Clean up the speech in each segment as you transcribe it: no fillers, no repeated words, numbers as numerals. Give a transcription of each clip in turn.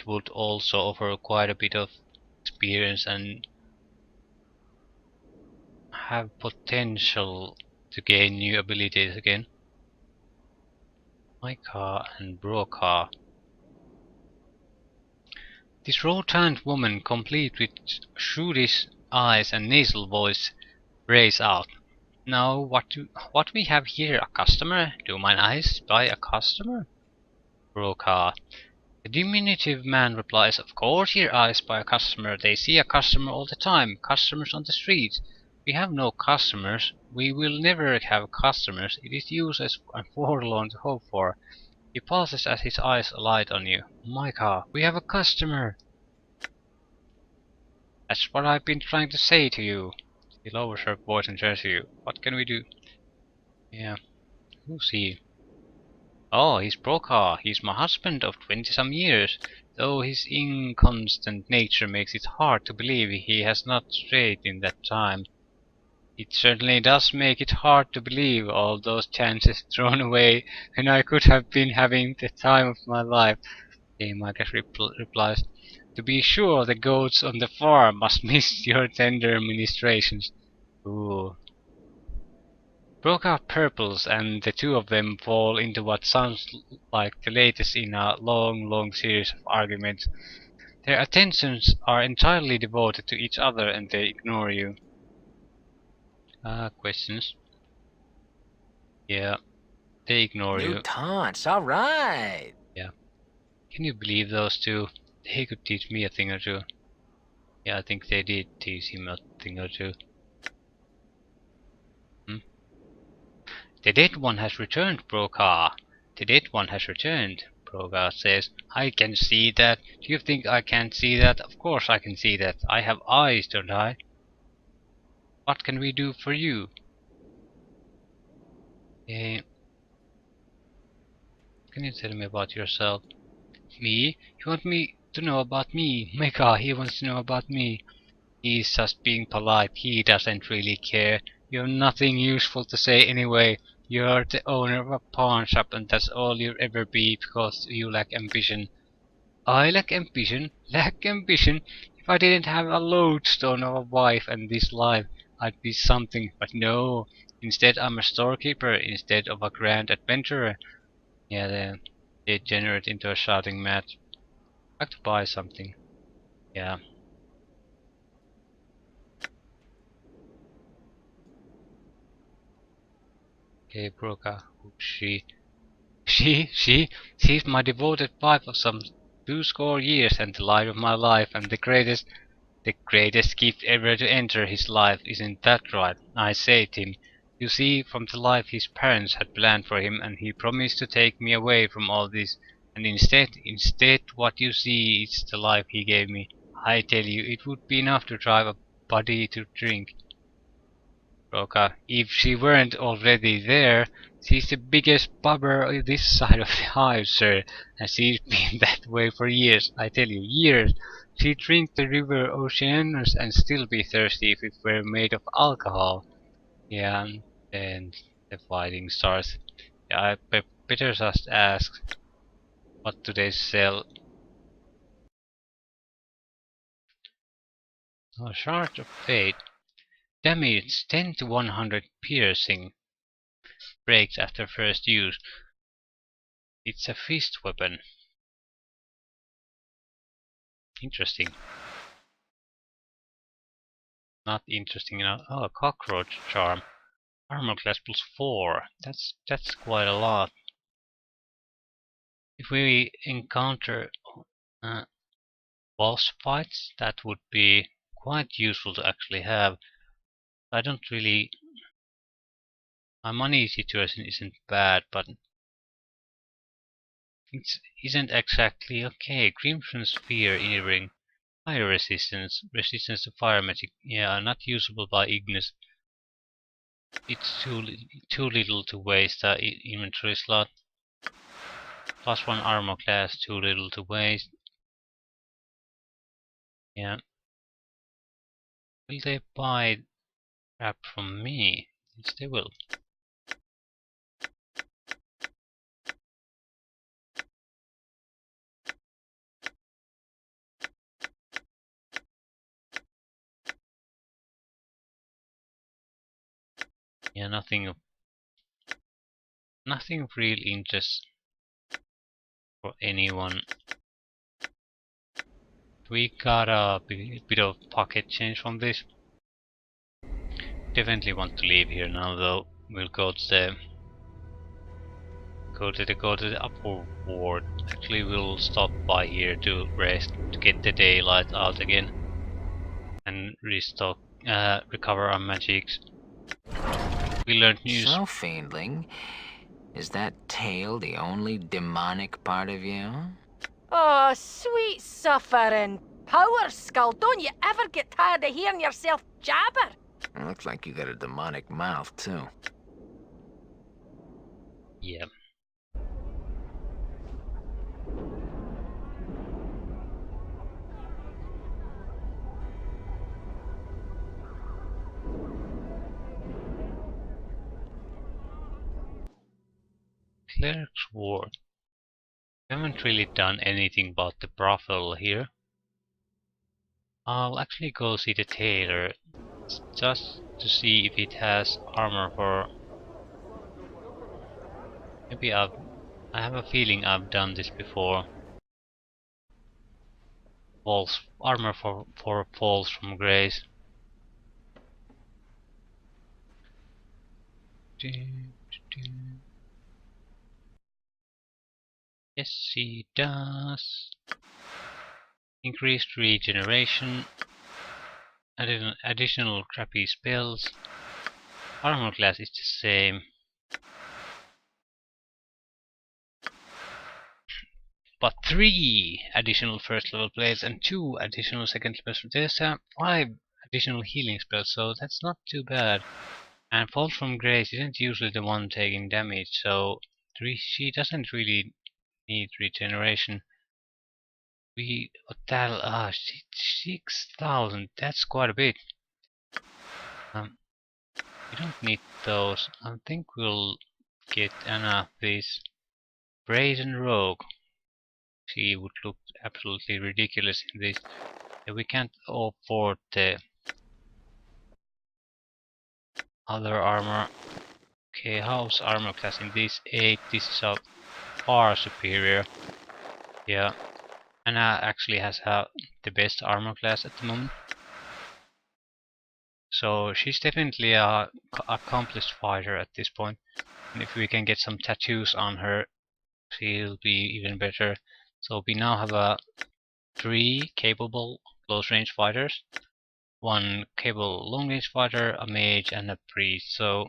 it would also offer quite a bit of experience and have potential to gain new abilities again. Micah and Broca. This rotund woman, complete with shrewdish eyes and nasal voice, rays out. "Now, what we have here, a customer? Do mine eyes spy a customer?" Broca. The diminutive man replies, "Of course your eyes spy a customer. They see a customer all the time. Customers on the street. We have no customers. We will never have customers. It is useless and forlorn to hope for." He pauses as his eyes alight on you. "Micah, we have a customer!" "That's what I've been trying to say to you." He lowers her voice and turns to you. "What can we do?" "Yeah, who's he?" "Oh, he's Brokaw. He's my husband of 20-some years, though his inconstant nature makes it hard to believe he has not strayed in that time. It certainly does make it hard to believe all those chances thrown away when I could have been having the time of my life." Marcus replies. "To be sure, the goats on the farm must miss your tender ministrations." Ooh. Brokaw purples, and the two of them fall into what sounds like the latest in a long series of arguments. Their attentions are entirely devoted to each other and they ignore you. Questions? Yeah, they ignore you. New taunts, alright! Yeah. Can you believe those two? They could teach me a thing or two. Yeah, I think they did teach him a thing or two. "The dead one has returned, Brokaw. The dead one has returned," Brokaw says. "I can see that. Do you think I can't see that? Of course I can see that. I have eyes, don't I? What can we do for you?" Can you tell me about yourself? "Me? You want me to know about me? Mecca, he wants to know about me. He's just being polite. He doesn't really care. You've nothing useful to say anyway. You're the owner of a pawn shop and that's all you'll ever be because you lack ambition." "I lack ambition? Lack ambition? If I didn't have a lodestone of a wife and this life, I'd be something. But no. Instead I'm a storekeeper instead of a grand adventurer." Yeah, they degenerate into a shouting match. "I'd like to buy something." Yeah. Okay, Broca. She's my devoted wife of some 20 years and the light of my life and the greatest gift ever to enter his life. Isn't that right? I say, Tim. You see, from the life his parents had planned for him, and he promised to take me away from all this. And instead, what you see is the life he gave me. I tell you, it would be enough to drive a body to drink." Broca. "If she weren't already there, she's the biggest bubber this side of the hive, sir, and she's been that way for years, I tell you, years. She'd drink the river Oceanus and still be thirsty if it were made of alcohol." Yeah, and the fighting starts. Yeah, I better just ask, what do they sell? Oh, Shard of Fate. Damage 10 to 100 piercing. Breaks after first use. It's a fist weapon. Interesting. Not interesting enough. Oh, cockroach charm. Armor class +4. That's quite a lot. If we encounter uh, boss fights, that would be quite useful to actually have. I don't really. My money situation isn't bad, but it isn't exactly okay. Crimson Sphere earring. Fire resistance. Resistance to fire magic. Yeah, not usable by Ignis. It's too little to waste an inventory slot. +1 armor class, too little to waste. Yeah. Will they buy crap from me? Yes, they will. Yeah, nothing of real interest for anyone. We got a bit of pocket change from this. Definitely want to leave here now though. We'll go to the upper ward. Actually we'll stop by here to rest, to get the daylight out again. And restock, recover our magics. We learned news. So, Fiendling, is that tail the only demonic part of you? Oh, sweet suffering power skull. Don't you ever get tired of hearing yourself jabber? It looks like you got a demonic mouth, too. Yeah. Cleric's Ward. We haven't really done anything about the brothel here. I'll actually go see the tailor, just to see if it has armor for... Maybe I have a feeling I've done this before. Armor for falls from grace. Yes, he does. Increased regeneration. Additional crappy spells. Armor class is the same. But 3 additional first level plays and 2 additional second level spells. There's 5 additional healing spells, so that's not too bad. And Fall from Grace isn't usually the one taking damage, so she doesn't really need regeneration. What the hell? 6,000, that's quite a bit. We don't need those. I think we'll get Anna of this Brazen Rogue. She would look absolutely ridiculous in this. We can't afford the other armor. Okay, how's armor class in this? 8. This is a far superior. Yeah, Anna actually has the best armor class at the moment. So she's definitely a accomplished fighter at this point. And if we can get some tattoos on her, she'll be even better. So we now have 3 capable close range fighters, 1 capable long range fighter, a mage, and a priest. So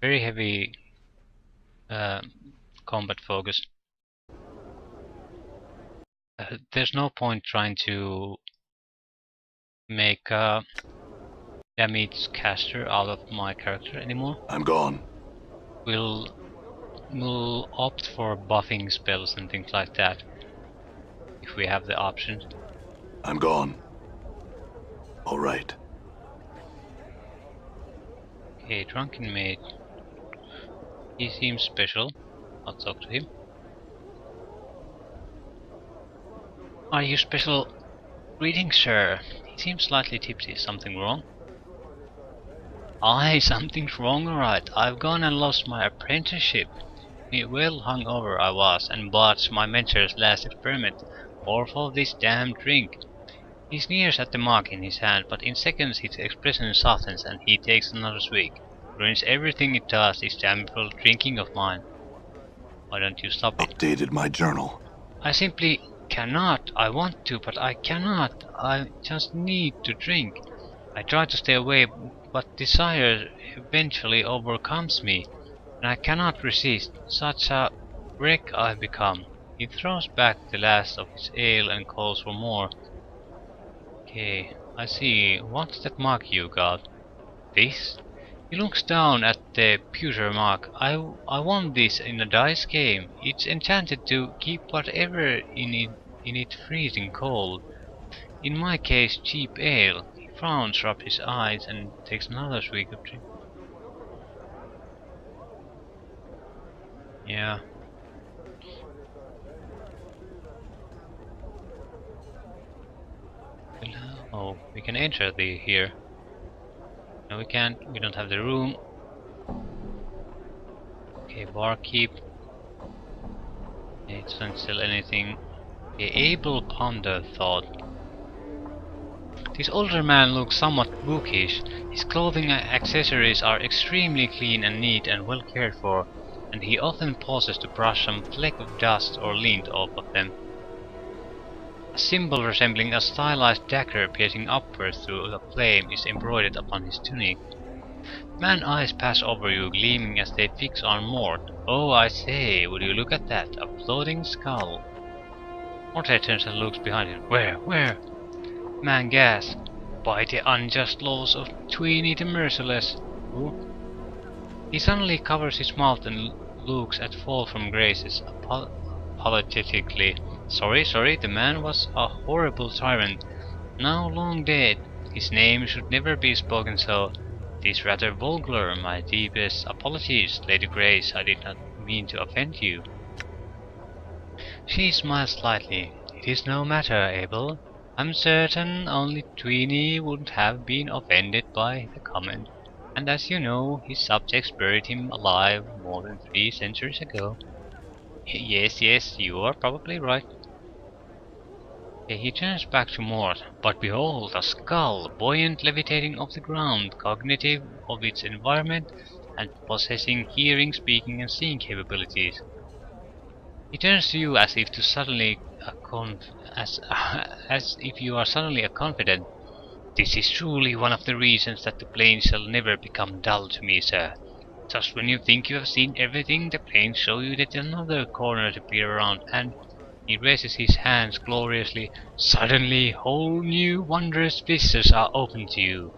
very heavy combat focus. There's no point trying to make a damage caster out of my character anymore. I'm gone. We'll opt for buffing spells and things like that if we have the option. I'm gone. All right. Okay, Drunken Mage. He seems special. I'll talk to him. Are you special? Greetings, sir. He seems slightly tipsy. Something wrong? Aye, something's wrong, alright. I've gone and lost my apprenticeship. Well hungover I was, and botched my mentor's last experiment. All for this damn drink. He sneers at the mark in his hand, but in seconds his expression softens and he takes another swig. Ruins everything it does, this damnable drinking of mine. Why don't you stop it? Updated my journal. I simply cannot. I want to, but I cannot. I just need to drink. I try to stay away, but desire eventually overcomes me, and I cannot resist. Such a wreck I've become. He throws back the last of his ale and calls for more. Okay, I see. What's that mark you got? This? He looks down at the pewter mark. I won this in a dice game. It's enchanted to keep whatever in it freezing cold. In my case, cheap ale. He frowns, rubs his eyes, and takes another swig of drink. Yeah. Oh, we can enter here. No, we can't. We don't have the room. Okay, barkeep. It doesn't sell anything. The able ponder thought. This older man looks somewhat bookish. His clothing and accessories are extremely clean and neat and well cared for, and he often pauses to brush some fleck of dust or lint off of them. A symbol resembling a stylized dagger piercing upwards through the flame is embroidered upon his tunic. Man's eyes pass over you, gleaming as they fix on Mort. Oh, I say, would you look at that? A floating skull. Mort turns and looks behind him. Where? Man gasps. By the unjust laws of Tweenie the Merciless. Who? He suddenly covers his mouth and looks at Fall from Graces, apologetically. Sorry, the man was a horrible tyrant, now long dead. His name should never be spoken so. It is rather vulgar. My deepest apologies, Lady Grace. I did not mean to offend you. She smiles slightly. It is no matter, Abel. I'm certain only Tweenie wouldn't have been offended by the comment. And as you know, his subjects buried him alive more than 3 centuries ago. Yes, you are probably right. He turns back to Mort, but behold, a skull, buoyant, levitating off the ground, cognitive of its environment, and possessing hearing, speaking, and seeing capabilities. He turns to you as if as if you are suddenly a confidant. This is truly one of the reasons that the plains shall never become dull to me, sir. Just when you think you have seen everything, the plains show you that another corner to peer around, and he raises his hands gloriously. Suddenly, whole new wondrous vistas are open to you.